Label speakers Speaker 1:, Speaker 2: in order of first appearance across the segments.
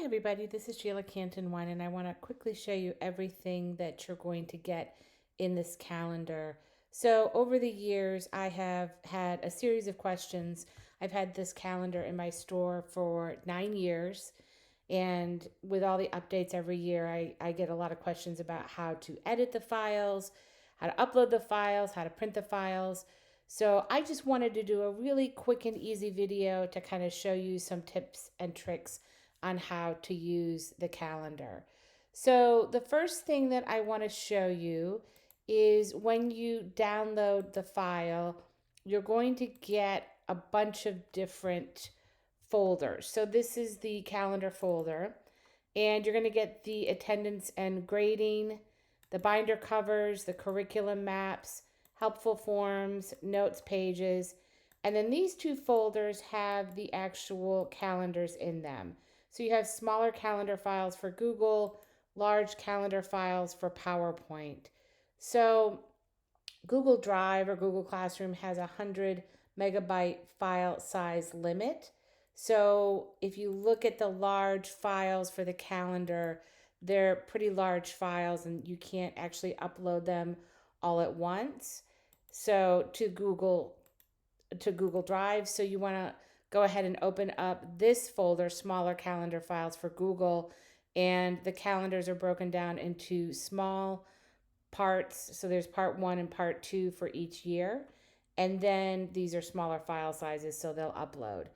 Speaker 1: everybody, this is Sheila Canton Wine, and I want to quickly show you everything that you're going to get in this calendar. So, over the years, I have had a series of questions. I've had this calendar in my store for 9 years, and with all the updates every year, I get a lot of questions about how to edit the files, how to upload the files, how to print the files. So, I just wanted to do a really quick and easy video to kind of show you some tips and tricks on how to use the calendar. So, the first thing that I want to show you is when you download the file, you're going to get a bunch of different folders. So, this is the calendar folder, and you're going to get the attendance and grading, the binder covers, the curriculum maps, helpful forms, notes pages, and then these two folders have the actual calendars in them. So you have smaller calendar files for Google, large calendar files for PowerPoint. So Google Drive or Google Classroom has a 100 MB file size limit. So if you look at the large files for the calendar, they're pretty large files and you can't actually upload them all at once. So to Google Drive. So you want to go ahead and open up this folder, smaller calendar files for Google, and the calendars are broken down into small parts. So there's part 1 and part 2 for each year. And then these are smaller file sizes, so they'll upload.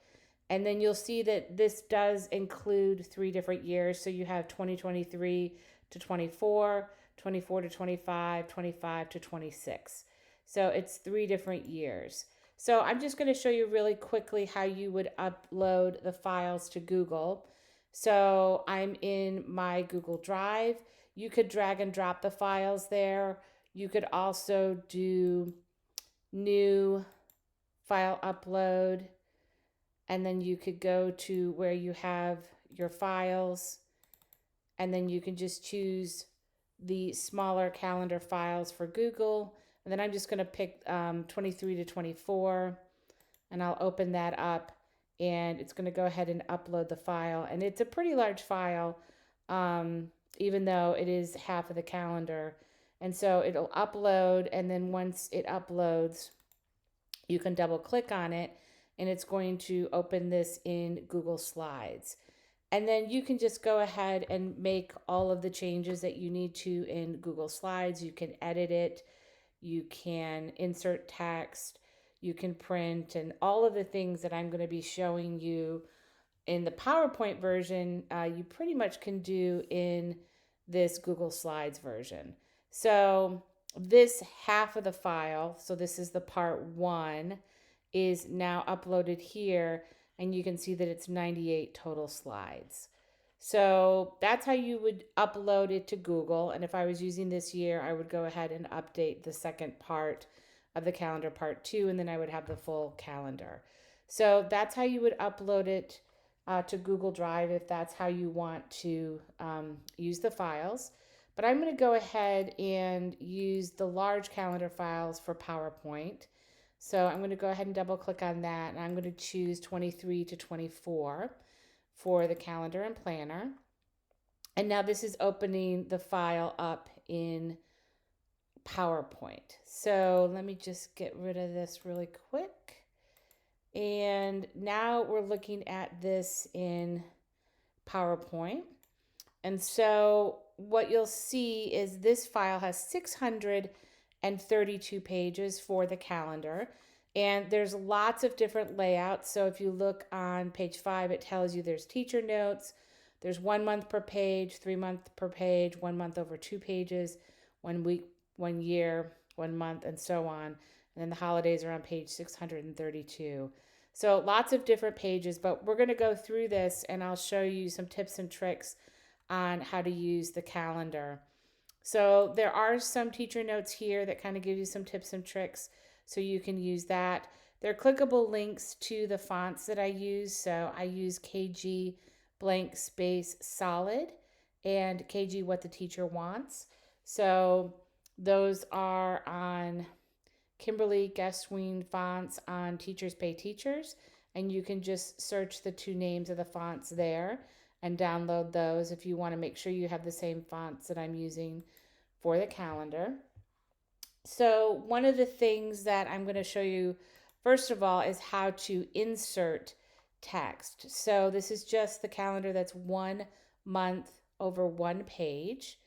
Speaker 1: And then you'll see that this does include 3 different years. So you have 2023 to 24, 24 to 25, 25 to 26. So it's 3 different years. So I'm just going to show you really quickly how you would upload the files to Google. So I'm in my Google Drive. You could drag and drop the files there. You could also do new file upload, and then you could go to where you have your files, and then you can just choose the smaller calendar files for Google. And then I'm just going to pick 23 to 24, and I'll open that up, and it's going to go ahead and upload the file. And it's a pretty large file, even though it is half of the calendar. And so it'll upload, and then once it uploads, you can double click on it, and it's going to open this in Google Slides. And then you can just go ahead and make all of the changes that you need to in Google Slides. You can edit it, you can insert text, you can print, and all of the things that I'm going to be showing you in the PowerPoint version, you pretty much can do in this Google Slides version. So this half of the file, so this is the part 1, is now uploaded here, and you can see that it's 98 total slides. So that's how you would upload it to Google. And if I was using this year, I would go ahead and update the second part of the calendar, part 2, and then I would have the full calendar. So that's how you would upload it to Google Drive if that's how you want to use the files. But I'm going to go ahead and use the large calendar files for PowerPoint. So I'm going to go ahead and double click on that, and I'm going to choose 23 to 24 for the calendar and planner. And now this is opening the file up in PowerPoint. So let me just get rid of this really quick. And now we're looking at this in PowerPoint. And so what you'll see is this file has 632 pages for the calendar. And there's lots of different layouts. So if you look on page 5, it tells you there's teacher notes. There's 1 month per page, 3 month per page, 1 month over 2 pages, 1 week, 1 year, 1 month, and so on. And then the holidays are on page 632. So lots of different pages, but we're going to go through this and I'll show you some tips and tricks on how to use the calendar. So there are some teacher notes here that kind of give you some tips and tricks, so you can use that. There are clickable links to the fonts that I use. So I use KG blank space solid and KG what the teacher wants. So those are on Kimberly Guestwing fonts on Teachers Pay Teachers, and you can just search the 2 names of the fonts there. and download those if you want to make sure you have the same fonts that I'm using for the calendar. So, one of the things that I'm going to show you, first of all, is how to insert text. So, this is just the calendar that's 1 month over one page.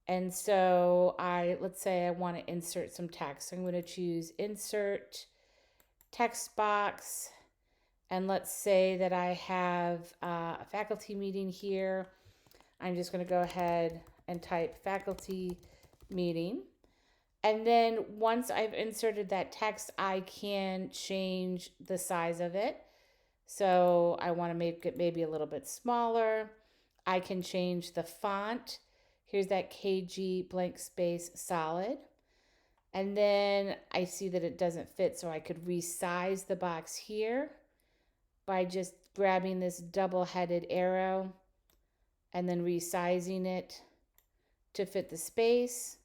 Speaker 1: And so, let's say I want to insert some text. I'm going to choose Insert Text Box. And let's say that I have a faculty meeting here. I'm just going to go ahead and type faculty meeting. And then once I've inserted that text, I can change the size of it. So I want to make it maybe a little bit smaller. I can change the font. Here's that KG blank space solid. And then I see that it doesn't fit, so I could resize the box here by just grabbing this double-headed arrow and then resizing it to fit the space.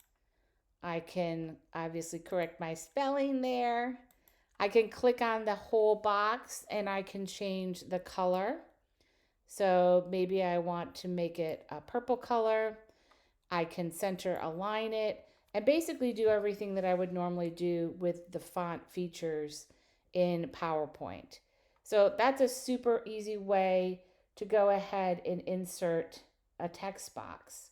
Speaker 1: I can obviously correct my spelling there. I can click on the whole box and I can change the color. So maybe I want to make it a purple color. I can center align it and basically do everything that I would normally do with the font features in PowerPoint. So that's a super easy way to go ahead and insert a text box.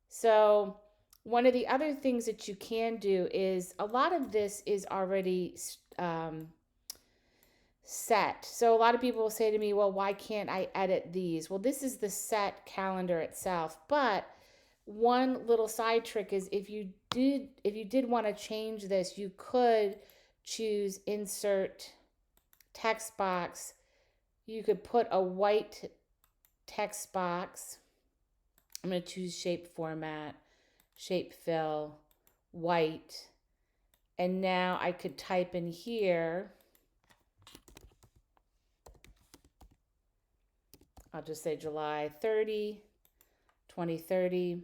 Speaker 1: So one of the other things that you can do is a lot of this is already set. So a lot of people will say to me, well, why can't I edit these? Well, this is the set calendar itself. But one little side trick is if you did want to change this, you could choose Insert Text Box. You could put a white text box. I'm going to choose Shape Format, Shape Fill, White. And now I could type in here. I'll just say July 30, 2030.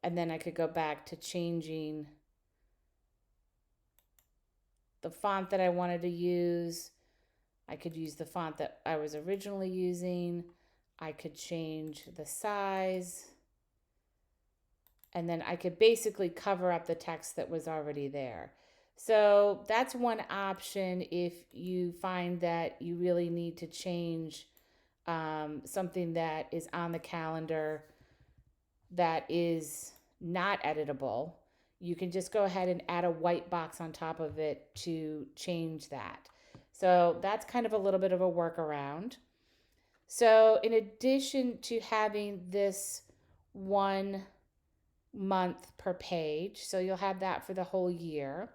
Speaker 1: And then I could go back to changing the font that I wanted to use. I could use the font that I was originally using. I could change the size. And then I could basically cover up the text that was already there. So that's one option if you find that you really need to change something that is on the calendar that is not editable. You can just go ahead and add a white box on top of it to change that. So that's kind of a little bit of a workaround. So in addition to having this 1 month per page, so you'll have that for the whole year,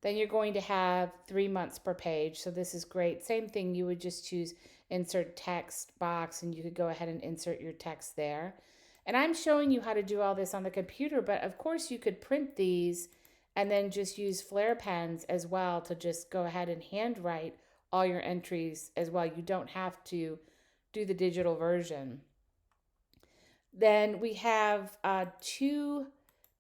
Speaker 1: then you're going to have 3 months per page. So this is great. Same thing, you would just choose Insert Text Box and you could go ahead and insert your text there. And I'm showing you how to do all this on the computer, but of course you could print these and then just use Flair pens as well to just go ahead and handwrite all your entries as well. You don't have to do the digital version. Then we have 2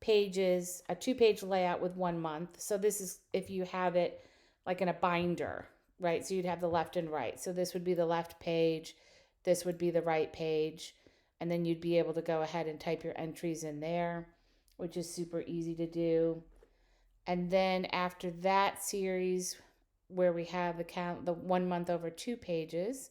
Speaker 1: pages, a 2-page layout with 1 month. So this is if you have it like in a binder, right? So you'd have the left and right. So this would be the left page. This would be the right page. And then you'd be able to go ahead and type your entries in there, which is super easy to do. And then after that series where we have the 1 month over 2 pages,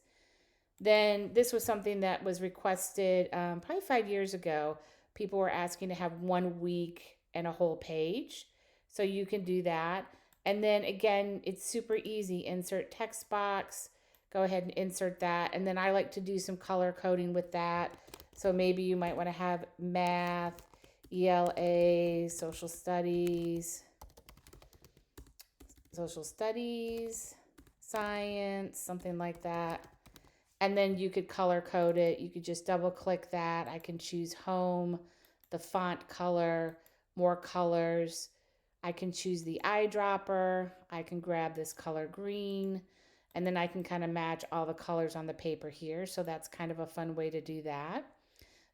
Speaker 1: then this was something that was requested probably 5 years ago. People were asking to have 1 week and a whole page. So you can do that. And then again, it's super easy. Insert text box, go ahead and insert that. And then I like to do some color coding with that. So maybe you might want to have math, ELA, social studies, science, something like that. And then you could color code it. You could just double click that. I can choose home, the font color, more colors. I can choose the eyedropper. I can grab this color green, and then I can kind of match all the colors on the paper here. So that's kind of a fun way to do that.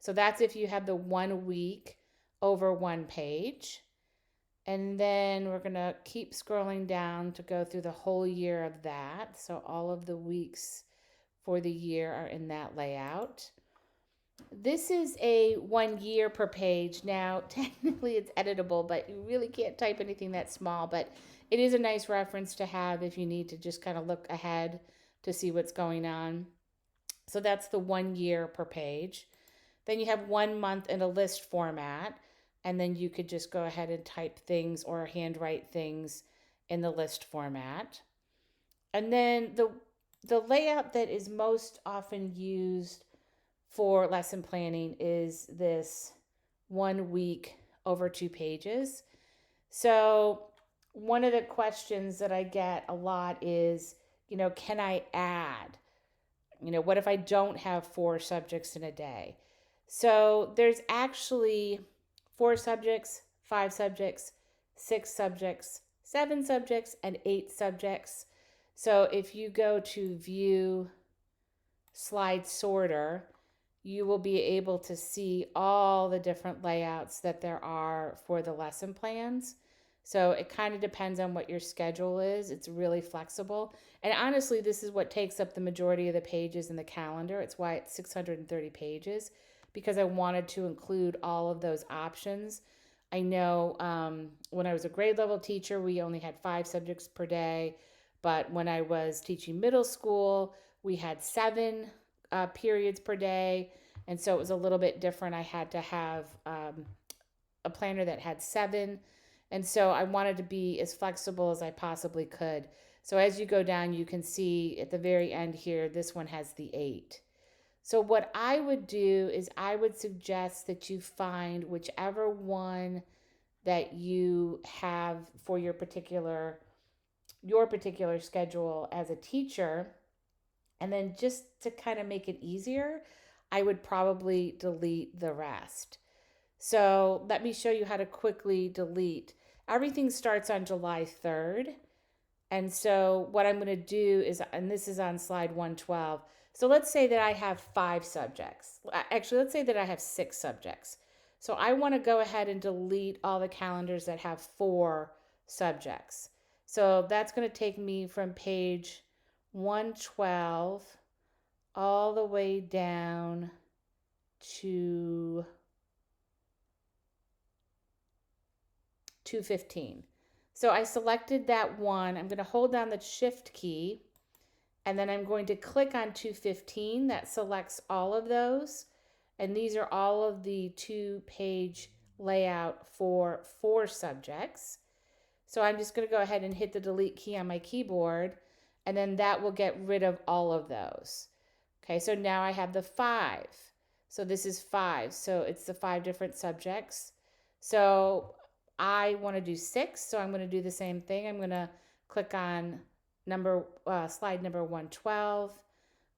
Speaker 1: So that's if you have the 1 week over 1 page. And then we're going to keep scrolling down to go through the whole year of that. So all of the weeks for the year are in that layout. This is a 1 year per page. Now, technically it's editable, but you really can't type anything that small. But it is a nice reference to have if you need to just kind of look ahead to see what's going on. So that's the 1 year per page. Then you have 1 month in a list format, and then you could just go ahead and type things or handwrite things in the list format. And then the layout that is most often used for lesson planning is this 1 week over 2 pages. So, one of the questions that I get a lot is, can I add? What if I don't have 4 subjects in a day? So, there's actually 4 subjects, 5 subjects, 6 subjects, 7 subjects, and 8 subjects. So, if you go to view slide sorter, you will be able to see all the different layouts that there are for the lesson plans. So it kind of depends on what your schedule is. It's really flexible. And honestly, this is what takes up the majority of the pages in the calendar. It's why it's 630 pages, because I wanted to include all of those options. I know when I was a grade level teacher, we only had 5 subjects per day. But when I was teaching middle school, we had 7 periods per day. And so it was a little bit different. I had to have a planner that had 7. And so I wanted to be as flexible as I possibly could. So as you go down, you can see at the very end here, this one has the 8. So what I would do is I would suggest that you find whichever one that you have for your particular schedule as a teacher. And then just to kind of make it easier, I would probably delete the rest. So let me show you how to quickly delete. Everything starts on July 3rd. And so what I'm going to do is, and this is on slide 112. So let's say that I have 5 subjects. Actually, let's say that I have 6 subjects. So I want to go ahead and delete all the calendars that have 4 subjects. So that's going to take me from page 112 all the way down to 215. So I selected that one. I'm going to hold down the shift key, and then I'm going to click on 215. That selects all of those. And these are all of the 2-page layout for 4 subjects. So I'm just going to go ahead and hit the delete key on my keyboard, and then that will get rid of all of those. Okay, so now I have the 5. So this is 5. So it's the 5 different subjects. So I want to do 6, so I'm going to do the same thing. I'm going to click on slide number 112.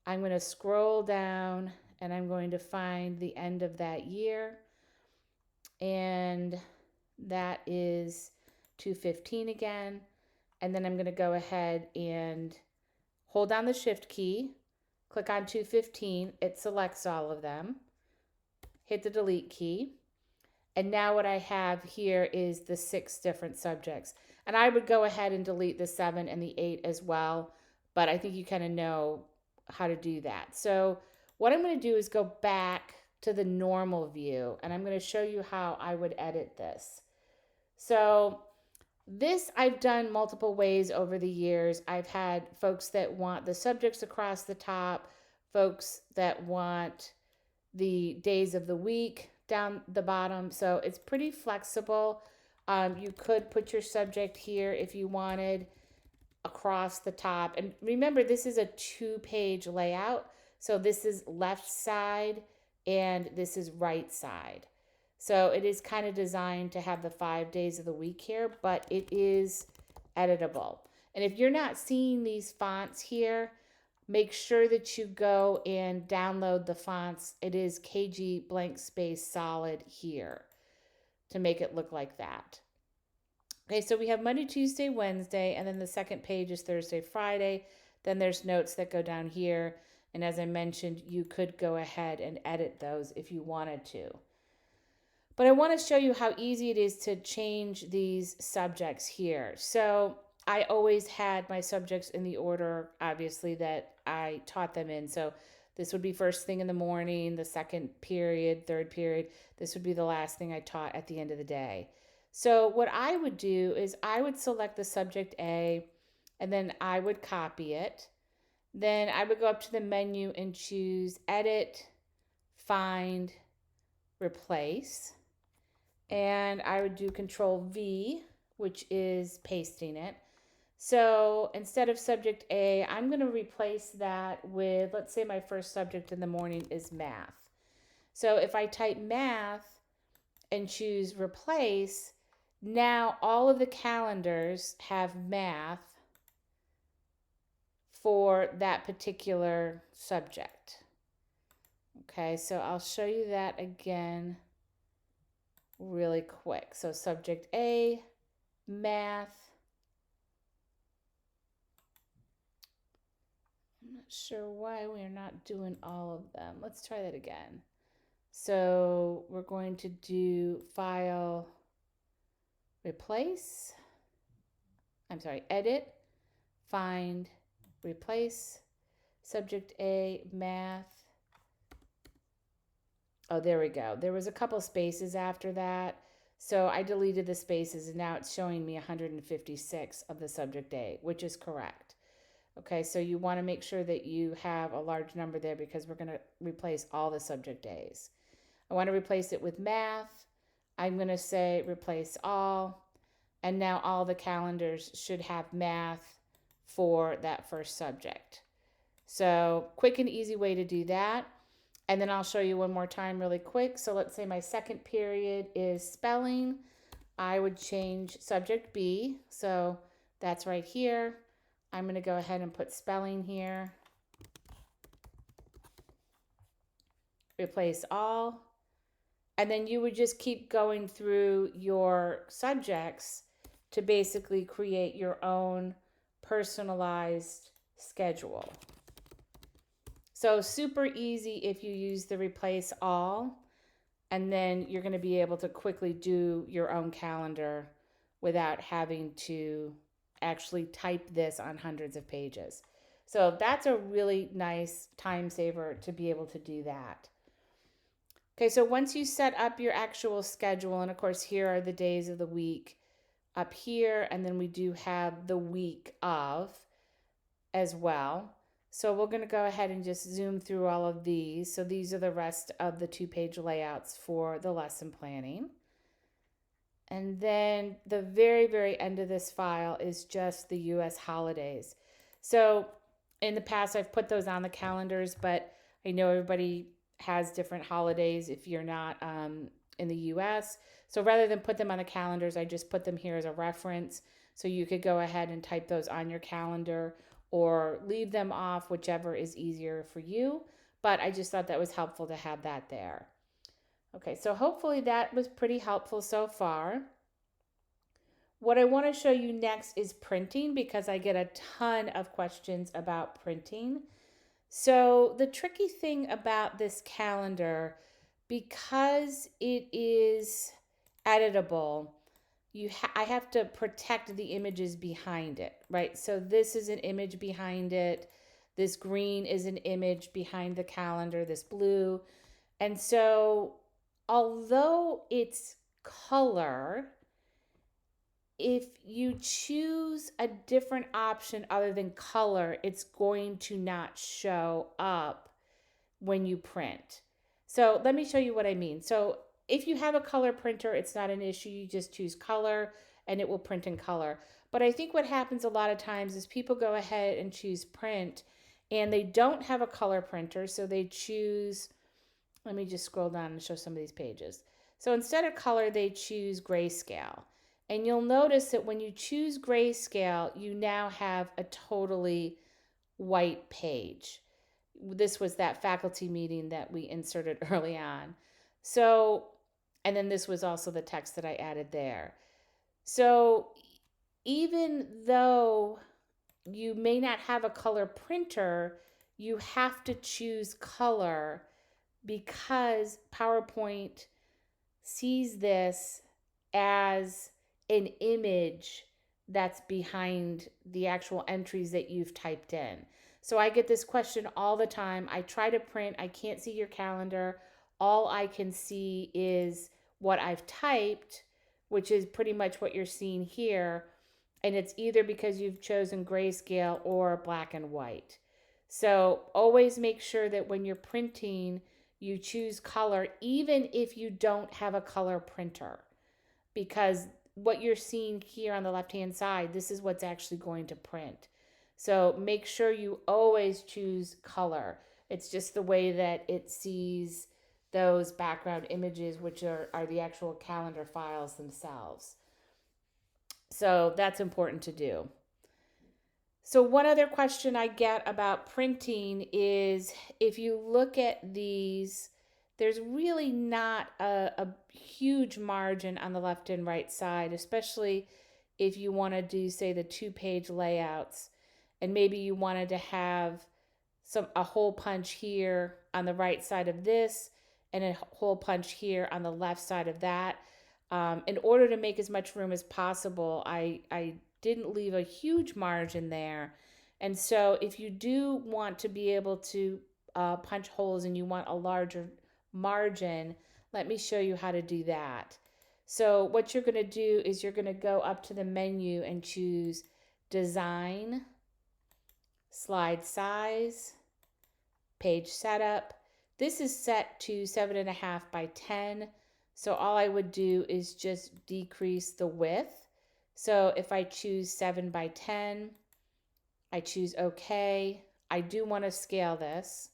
Speaker 1: I'm going to scroll down, and I'm going to find the end of that year, and that is 215 again. And then I'm going to go ahead and hold down the shift key, click on 215. It selects all of them. Hit the delete key. And now what I have here is the 6 different subjects. And I would go ahead and delete the 7 and the 8 as well, but I think you kind of know how to do that. So what I'm going to do is go back to the normal view, and I'm going to show you how I would edit this. So this I've done multiple ways over the years. I've had folks that want the subjects across the top, folks that want the days of the week down the bottom. So it's pretty flexible. You could put your subject here if you wanted across the top. And remember, this is a 2-page layout. So this is left side and this is right side. So it is kind of designed to have the 5 days of the week here, but it is editable. And if you're not seeing these fonts here, make sure that you go and download the fonts. It is KG blank space solid here to make it look like that. Okay, so we have Monday, Tuesday, Wednesday, and then the second page is Thursday, Friday. Then there's notes that go down here. And as I mentioned, you could go ahead and edit those if you wanted to. But I want to show you how easy it is to change these subjects here. So I always had my subjects in the order, obviously, that I taught them in. So This would be first thing in the morning, the second period, third period. This would be the last thing I taught at the end of the day. So what I would do is I would select the subject A, and then I would copy it. Then I would go up to the menu and choose Edit, Find, Replace. And I would do Control V, which is pasting it. So instead of subject A, I'm going to replace that with, let's say my first subject in the morning is math. So if I type math and choose replace, now all of the calendars have math for that particular subject. Okay, so I'll show you that again really quick. So subject A, math. I'm not sure why we're not doing all of them. Let's try that again. So we're going to do file, replace. I'm sorry, edit, find, replace. Subject A, math. Oh, there we go. There was a couple spaces after that. So I deleted the spaces and now it's showing me 156 of the subject A, which is correct. Okay, so you want to make sure that you have a large number there because we're going to replace all the subject A's. I want to replace it with math. I'm going to say replace all. And now all the calendars should have math for that first subject. So quick and easy way to do that. And then I'll show you one more time really quick. So let's say my second period is spelling. I would change subject B. So that's right here. I'm going to go ahead and put spelling here. Replace all. And then you would just keep going through your subjects to basically create your own personalized schedule. So super easy if you use the replace all, and then you're going to be able to quickly do your own calendar without having to actually type this on hundreds of pages. So that's a really nice time saver to be able to do that. Okay, so once you set up your actual schedule, and of course here are the days of the week up here, and then we do have the week of as well. So we're going to go ahead and just zoom through all of these. So these are the rest of the 2-page layouts for the lesson planning. And then the very, very end of this file is just the US holidays. So in the past, I've put those on the calendars, but I know everybody has different holidays if you're not in the US. So rather than put them on the calendars, I just put them here as a reference. So you could go ahead and type those on your calendar or leave them off, whichever is easier for you. But I just thought that was helpful to have that there. Okay, so hopefully that was pretty helpful so far. What I want to show you next is printing because I get a ton of questions about printing. So the tricky thing about this calendar, because it is editable, I have to protect the images behind it, right? So this is an image behind it. This green is an image behind the calendar, this blue. And so although it's color, if you choose a different option other than color, it's going to not show up when you print. So let me show you what I mean. So if you have a color printer, it's not an issue. You just choose color and it will print in color. But I think what happens a lot of times is people go ahead and choose print and they don't have a color printer. So they choose, let me just scroll down and show some of these pages. So instead of color, they choose grayscale. And you'll notice that when you choose grayscale, you now have a totally white page. This was that faculty meeting that we inserted early on. So, and then this was also the text that I added there. So even though you may not have a color printer, you have to choose color because PowerPoint sees this as an image that's behind the actual entries that you've typed in. So I get this question all the time. I try to print, I can't see your calendar. All I can see is what I've typed, which is pretty much what you're seeing here. And it's either because you've chosen grayscale or black and white. So always make sure that when you're printing, you choose color, even if you don't have a color printer, because what you're seeing here on the left hand side, this is what's actually going to print. So make sure you always choose color. It's just the way that it sees those background images, which are the actual calendar files themselves. So that's important to do. So one other question I get about printing is, if you look at these, there's really not a huge margin on the left and right side, especially if you want to do, say, the 2-page layouts, and maybe you wanted to have a hole punch here on the right side of this and a hole punch here on the left side of that. In order to make as much room as possible, I didn't leave a huge margin there. And so if you do want to be able to punch holes and you want a larger margin, let me show you how to do that. So what you're going to do is you're going to go up to the menu and choose Design, Slide Size, Page Setup. This is set to 7.5 by 10. So all I would do is just decrease the width. So if I choose 7 by 10, I choose OK. I do want to scale this.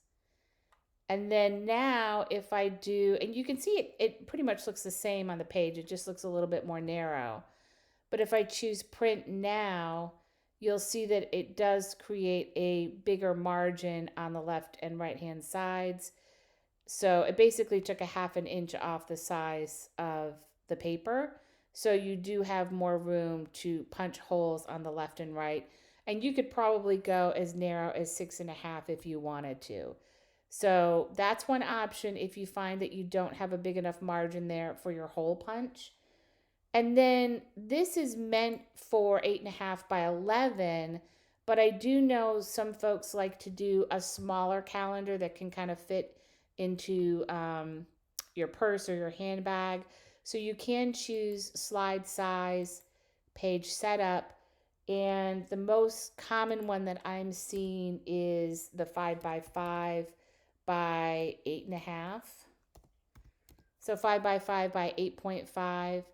Speaker 1: And then now if I do, and you can see it pretty much looks the same on the page. It just looks a little bit more narrow. But if I choose print now, you'll see that it does create a bigger margin on the left and right hand sides. So it basically took a 1/2 inch off the size of the paper. So you do have more room to punch holes on the left and right. And you could probably go as narrow as 6.5 if you wanted to. So that's one option if you find that you don't have a big enough margin there for your hole punch. And then this is meant for 8.5 by 11, but I do know some folks like to do a smaller calendar that can kind of fit into your purse or your handbag. So you can choose slide size, page setup, and the most common one that I'm seeing is the 5 by 5 by 8.5. So 5 by 5 by 8.5.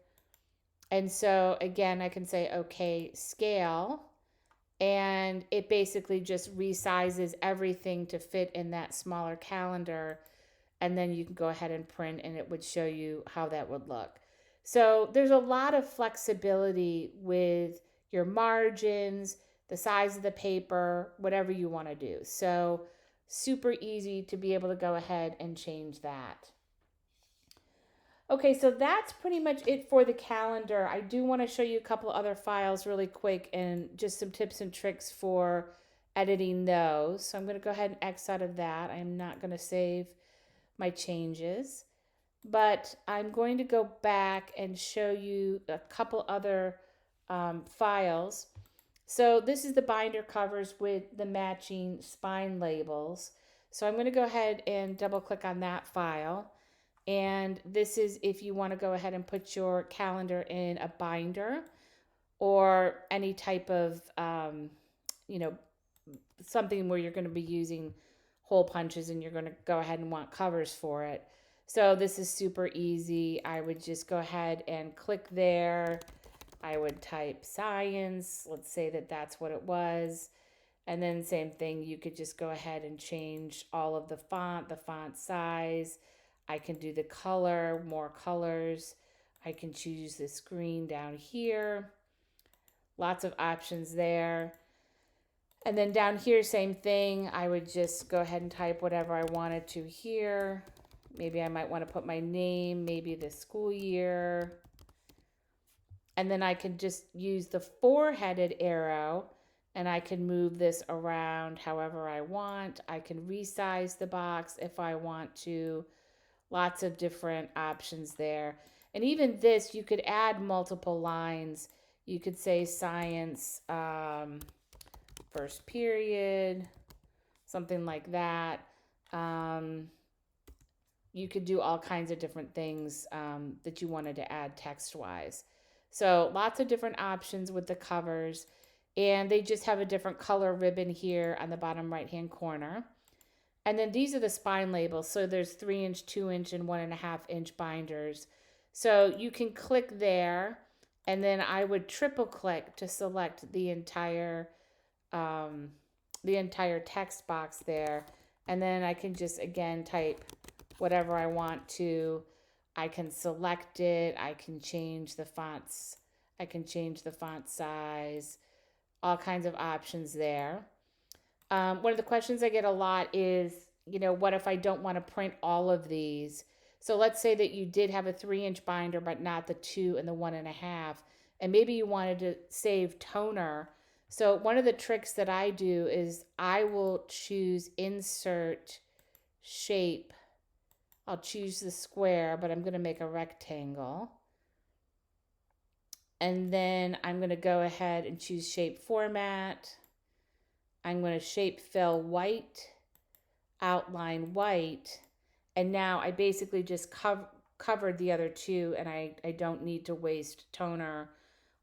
Speaker 1: And so again, I can say, okay, scale, and it basically just resizes everything to fit in that smaller calendar. And then you can go ahead and print and it would show you how that would look. So there's a lot of flexibility with your margins, the size of the paper, whatever you want to do. So super easy to be able to go ahead and change that. Okay, so that's pretty much it for the calendar. I do want to show you a couple other files really quick and just some tips and tricks for editing those. So I'm going to go ahead and X out of that. I'm not going to save my changes, but I'm going to go back and show you a couple other files. So this is the binder covers with the matching spine labels. So I'm going to go ahead and double click on that file. And this is if you want to go ahead and put your calendar in a binder or any type of, something where you're going to be using hole punches and you're going to go ahead and want covers for it. So this is super easy. I would just go ahead and click there. I would type science. Let's say that that's what it was. And then same thing, you could just go ahead and change all of the font size. I can do the color, more colors. I can choose the screen down here. Lots of options there. And then down here, same thing. I would just go ahead and type whatever I wanted to here. Maybe I might want to put my name, maybe the school year. And then I can just use the 4-headed arrow and I can move this around however I want. I can resize the box if I want to. Lots of different options there. And even this, you could add multiple lines. You could say science, first period, something like that. Um, you could do all kinds of different things that you wanted to add text wise. So lots of different options with the covers, and they just have a different color ribbon here on the bottom right hand corner. And then these are the spine labels. So there's 3-inch, 2-inch, and 1.5-inch binders. So you can click there, and then I would triple click to select um, the entire text box there. And then I can just again type whatever I want to. I can select it. I can change the fonts. I can change the font size. All kinds of options there. One of the questions I get a lot is, what if I don't want to print all of these? So let's say that you did have a 3-inch binder, but not the 2 and the 1.5, and maybe you wanted to save toner. So one of the tricks that I do is I will choose insert shape. I'll choose the square, but I'm going to make a rectangle. And then I'm going to go ahead and choose shape format. I'm going to shape fill white, outline white, and now I basically just covered the other two, and I don't need to waste toner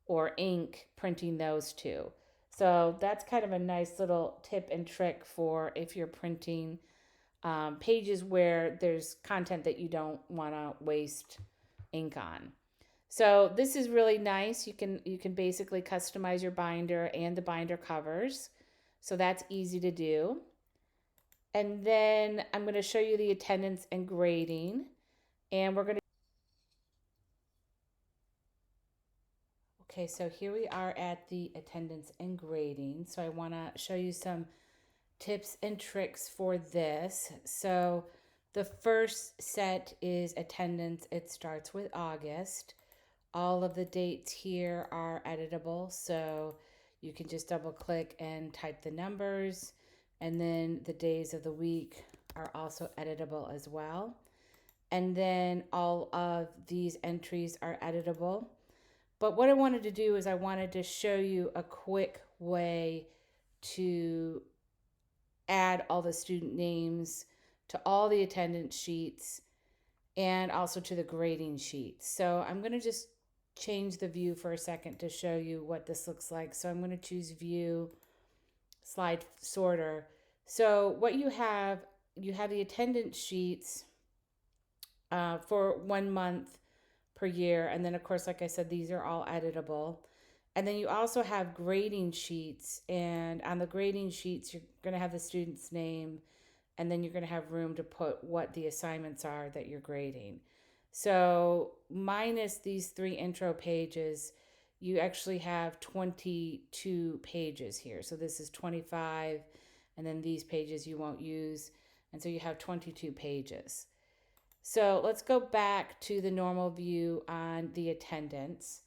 Speaker 1: or ink printing those two. So that's kind of a nice little tip and trick for if you're printing pages where there's content that you don't want to waste ink on. So this is really nice. You can basically customize your binder and the binder covers. So that's easy to do. And then I'm going to show you the attendance and grading. And we're going to... Okay, so here we are at the attendance and grading. So I want to show you some tips and tricks for this. So the first set is attendance. It starts with August. All of the dates here are editable, so you can just double click and type the numbers, and then the days of the week are also editable as well. And then all of these entries are editable. But what I wanted to do is I wanted to show you a quick way to add all the student names to all the attendance sheets and also to the grading sheet. So I'm going to just change the view for a second to show you what this looks like. So I'm going to choose view, slide sorter. So what you have the attendance sheets for 1 month per year. And then of course, like I said, these are all editable. And then you also have grading sheets, and on the grading sheets, you're going to have the student's name, and then you're going to have room to put what the assignments are that you're grading. So minus these 3 intro pages, you actually have 22 pages here. So this is 25, and then these pages you won't use. And so you have 22 pages. So let's go back to the normal view on the attendance.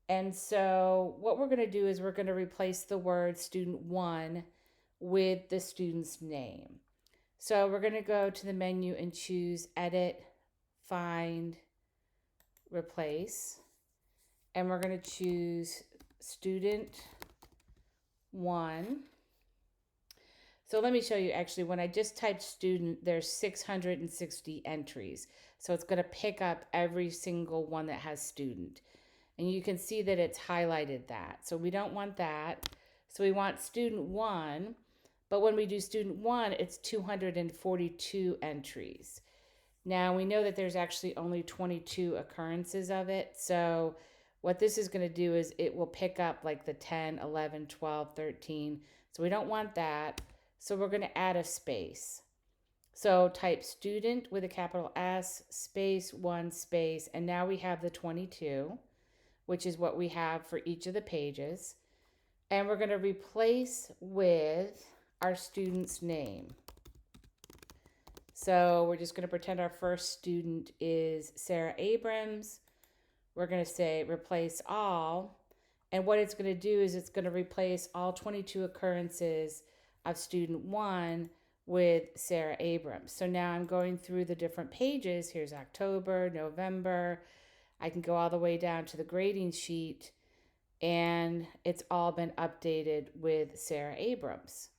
Speaker 1: And so what we're going to do is we're going to replace the word student 1 with the student's name. So we're going to go to the menu and choose edit, find, replace. And we're going to choose student 1. So let me show you, actually, when I just typed student, there's 660 entries. So it's going to pick up every single one that has student. And you can see that it's highlighted that. So we don't want that. So we want student 1. But when we do student 1, it's 242 entries. Now we know that there's actually only 22 occurrences of it. So what this is going to do is it will pick up like the 10, 11, 12, 13. So we don't want that. So we're going to add a space. So type student with a capital S, space, 1, space, and now we have the 22, which is what we have for each of the pages. And we're going to replace with our student's name. So we're just going to pretend our first student is Sarah Abrams. We're going to say replace all. And what it's going to do is it's going to replace all 22 occurrences of student 1 with Sarah Abrams. So now I'm going through the different pages. Here's October, November. I can go all the way down to the grading sheet, and it's all been updated with Sarah Abrams.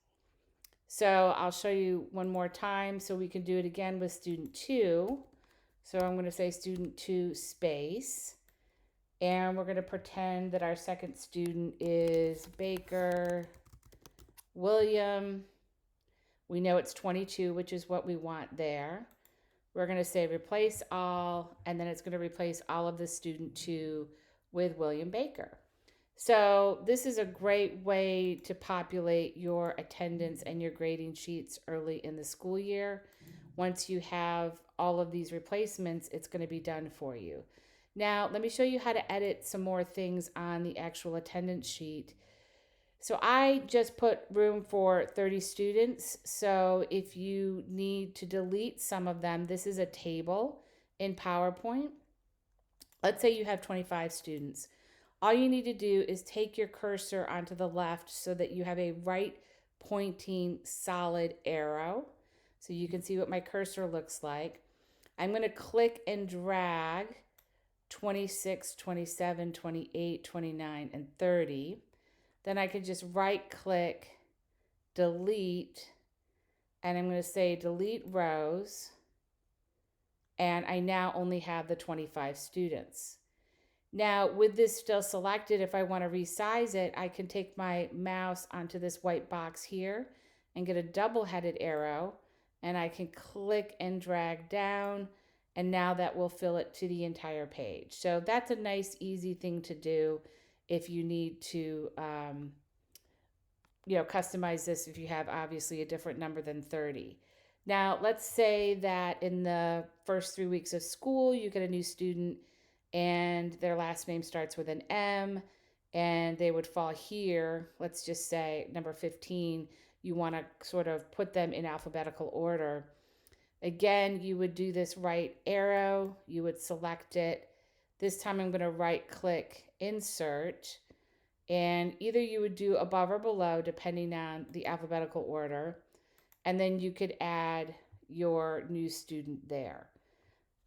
Speaker 1: So I'll show you one more time so we can do it again with student 2. So I'm going to say student 2 space. And we're going to pretend that our second student is Baker William. We know it's 22, which is what we want there. We're going to say replace all, and then it's going to replace all of the student 2 with William Baker. So this is a great way to populate your attendance and your grading sheets early in the school year. Once you have all of these replacements, it's going to be done for you. Now, let me show you how to edit some more things on the actual attendance sheet. So I just put room for 30 students. So if you need to delete some of them, this is a table in PowerPoint. Let's say you have 25 students. All you need to do is take your cursor onto the left so that you have a right pointing solid arrow. So you can see what my cursor looks like. I'm going to click and drag 26, 27, 28, 29, and 30. Then I can just right click, delete, and I'm going to say delete rows. And I now only have the 25 students. Now, with this still selected, if I want to resize it, I can take my mouse onto this white box here and get a double-headed arrow, and I can click and drag down, and now that will fill it to the entire page. So that's a nice, easy thing to do if you need to customize this if you have obviously a different number than 30. Now, let's say that in the first 3 weeks of school, you get a new student and their last name starts with an M and they would fall here. Let's just say number 15, you want to sort of put them in alphabetical order. Again, you would do this right arrow, you would select it. This time I'm going to right click, insert, and either you would do above or below depending on the alphabetical order, and then you could add your new student there.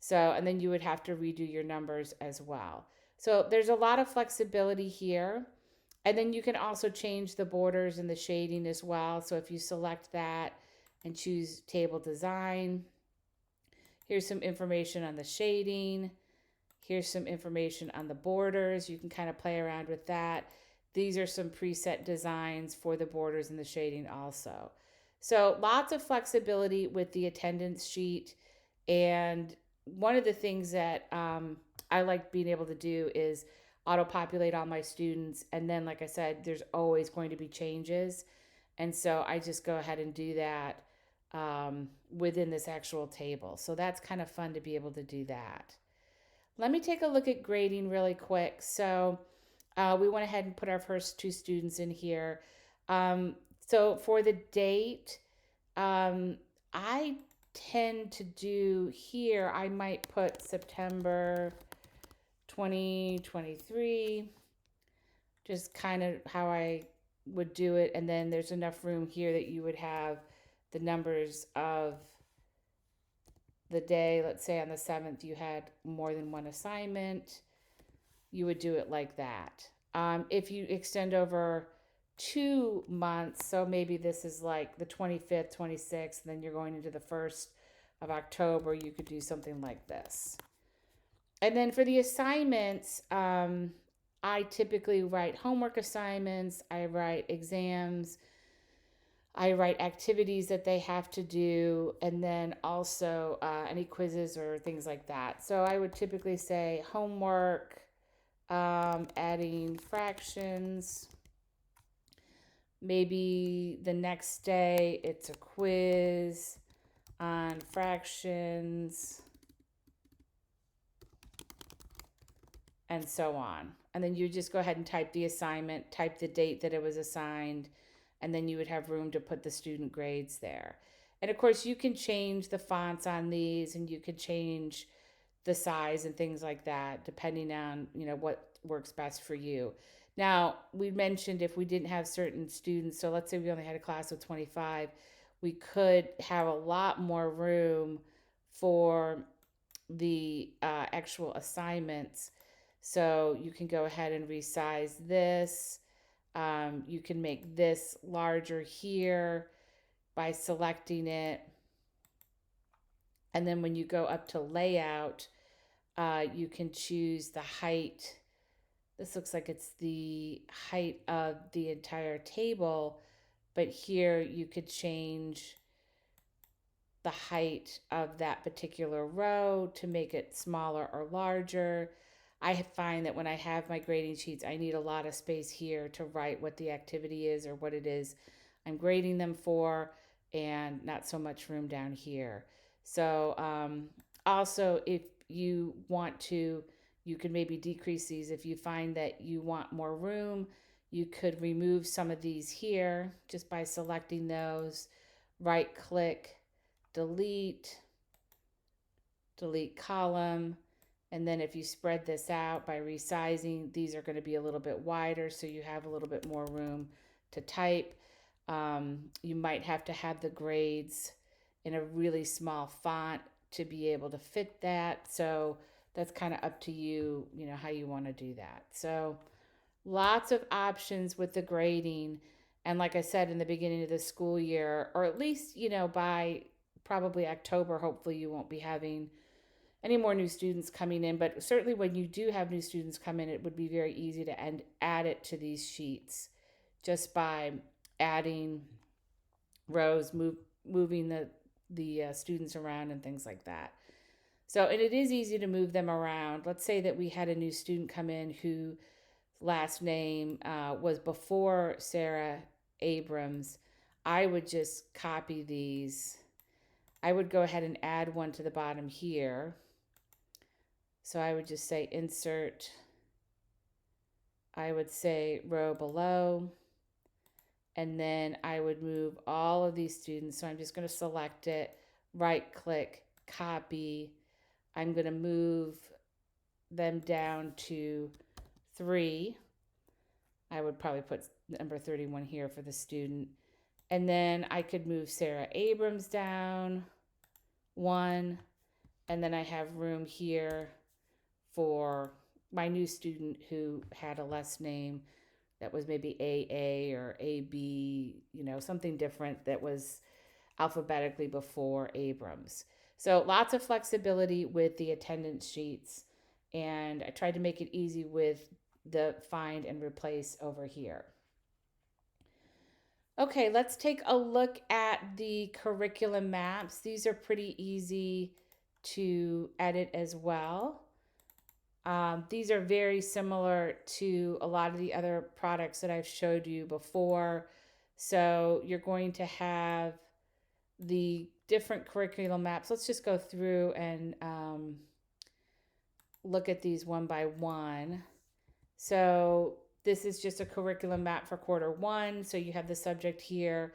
Speaker 1: So, and then you would have to redo your numbers as well. So there's a lot of flexibility here. And then you can also change the borders and the shading as well. So if you select that and choose table design, here's some information on the shading. Here's some information on the borders. You can kind of play around with that. These are some preset designs for the borders and the shading also. So lots of flexibility with the attendance sheet. And one of the things that I like being able to do is auto-populate all my students. And then, like I said, there's always going to be changes. And so I just go ahead and do that within this actual table. So that's kind of fun to be able to do that. Let me take a look at grading really quick. So we went ahead and put our first 2 students in here. So for the date, I tend to do here, I might put September 2023, just kind of how I would do it. And then there's enough room here that you would have the numbers of the day. Let's say on the 7th you had more than one assignment, you would do it like that. If you extend over 2 months, so maybe this is like the 25th, 26th, and then you're going into the 1st of October, you could do something like this. And then for the assignments, I typically write homework assignments, I write exams, I write activities that they have to do, and then also any quizzes or things like that. So I would typically say homework, adding fractions. Maybe the next day it's a quiz on fractions, and so on. And then you just go ahead and type the assignment, type the date that it was assigned, and then you would have room to put the student grades there. And of course, you can change the fonts on these, and you can change the size and things like that, depending on, what works best for you. Now, we mentioned if we didn't have certain students, so let's say we only had a class of 25, we could have a lot more room for the actual assignments. So you can go ahead and resize this. You can make this larger here by selecting it. And then when you go up to layout, you can choose the height. This looks like it's the height of the entire table, but here you could change the height of that particular row to make it smaller or larger. I find that when I have my grading sheets, I need a lot of space here to write what the activity is or what it is I'm grading them for, and not so much room down here. So also, if you want to, you can maybe decrease these. If you find that you want more room, you could remove some of these here just by selecting those, right click, delete, delete column. And then if you spread this out by resizing, these are going to be a little bit wider, so you have a little bit more room to type. You might have to have the grades in a really small font to be able to fit that. So that's kind of up to you, how you want to do that. So lots of options with the grading. And like I said, in the beginning of the school year, or at least, by probably October, hopefully you won't be having any more new students coming in. But certainly when you do have new students come in, it would be very easy to add it to these sheets just by adding rows, moving the students around and things like that. So, and it is easy to move them around. Let's say that we had a new student come in who last name was before Sarah Abrams. I would just copy these. I would go ahead and add one to the bottom here. So I would just say insert. I would say row below. And then I would move all of these students. So I'm just going to select it, right click, copy. I'm going to move them down to 3. I would probably put number 31 here for the student. And then I could move Sarah Abrams down 1. And then I have room here for my new student who had a last name that was maybe AA or AB, something different that was alphabetically before Abrams. So lots of flexibility with the attendance sheets. And I tried to make it easy with the find and replace over here. Okay, let's take a look at the curriculum maps. These are pretty easy to edit as well. These are very similar to a lot of the other products that I've showed you before. So you're going to have the different curriculum maps. Let's just go through and look at these one by one. So this is just a curriculum map for quarter 1. So you have the subject here,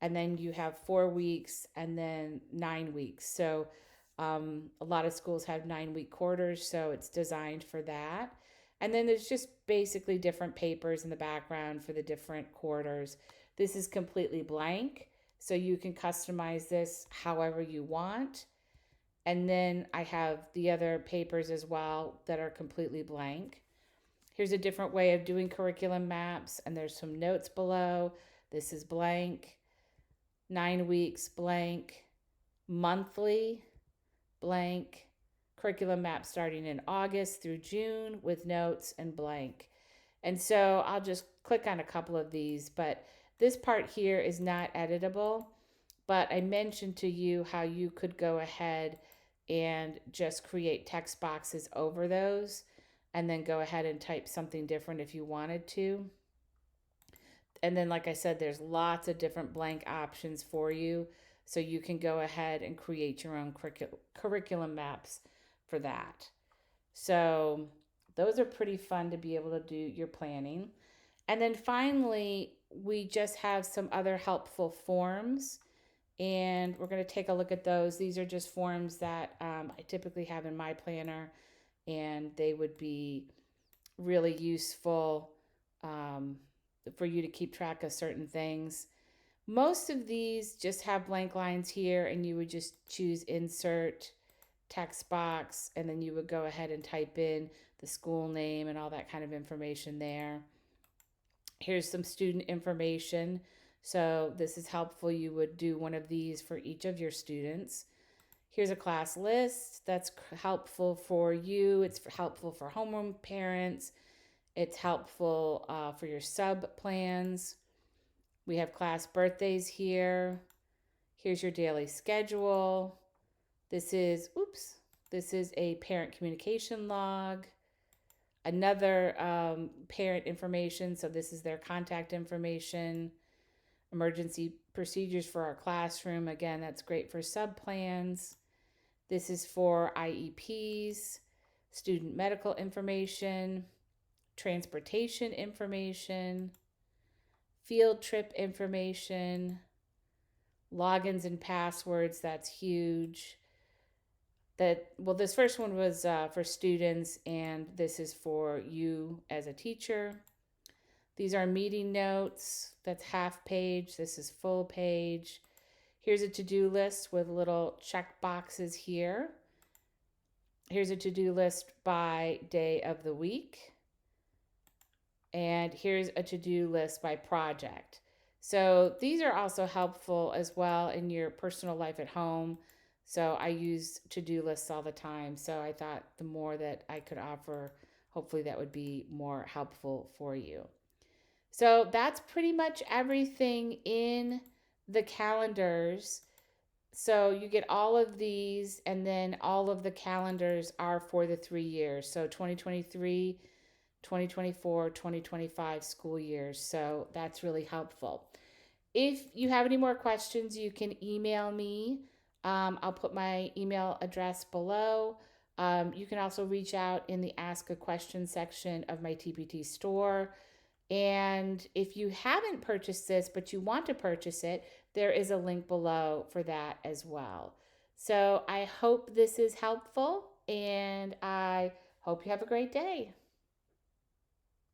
Speaker 1: and then you have 4 weeks and then 9 weeks. So a lot of schools have 9-week quarters, so it's designed for that. And then there's just basically different papers in the background for the different quarters. This is completely blank, so you can customize this however you want. And then I have the other papers as well that are completely blank. Here's a different way of doing curriculum maps, and there's some notes below. This is blank, 9 weeks, blank, monthly, blank, curriculum map starting in August through June with notes and blank. And so I'll just click on a couple of these, but this part here is not editable. But I mentioned to you how you could go ahead and just create text boxes over those and then go ahead and type something different if you wanted to. And then, like I said, there's lots of different blank options for you. So you can go ahead and create your own curriculum maps for that. So those are pretty fun to be able to do your planning. And then finally, we just have some other helpful forms. And we're going to take a look at those. These are just forms that I typically have in my planner, and they would be really useful for you to keep track of certain things. Most of these just have blank lines here, and you would just choose insert text box, and then you would go ahead and type in the school name and all that kind of information there. Here's some student information. So this is helpful. You would do one of these for each of your students. Here's a class list that's helpful for you. It's helpful for homeroom parents. It's helpful for your sub plans. We have class birthdays here. Here's your daily schedule. This is a parent communication log. Another parent information. So this is their contact information. Emergency procedures for our classroom. Again, that's great for sub plans. This is for IEPs, student medical information, transportation information, field trip information, logins and passwords. That's huge. This first one was for students, and this is for you as a teacher. These are meeting notes. That's half page. This is full page. Here's a to-do list with little check boxes here. Here's a to-do list by day of the week. And here's a to-do list by project. So these are also helpful as well in your personal life at home. So I use to-do lists all the time. So I thought the more that I could offer, hopefully that would be more helpful for you. So that's pretty much everything in the calendars. So you get all of these, and then all of the calendars are for the 3 years. So 2023, 2024, 2025 school years. So that's really helpful. If you have any more questions, you can email me. I'll put my email address below. You can also reach out in the Ask a Question section of my TPT store. And if you haven't purchased this, but you want to purchase it, there is a link below for that as well. So I hope this is helpful, and I hope you have a great day.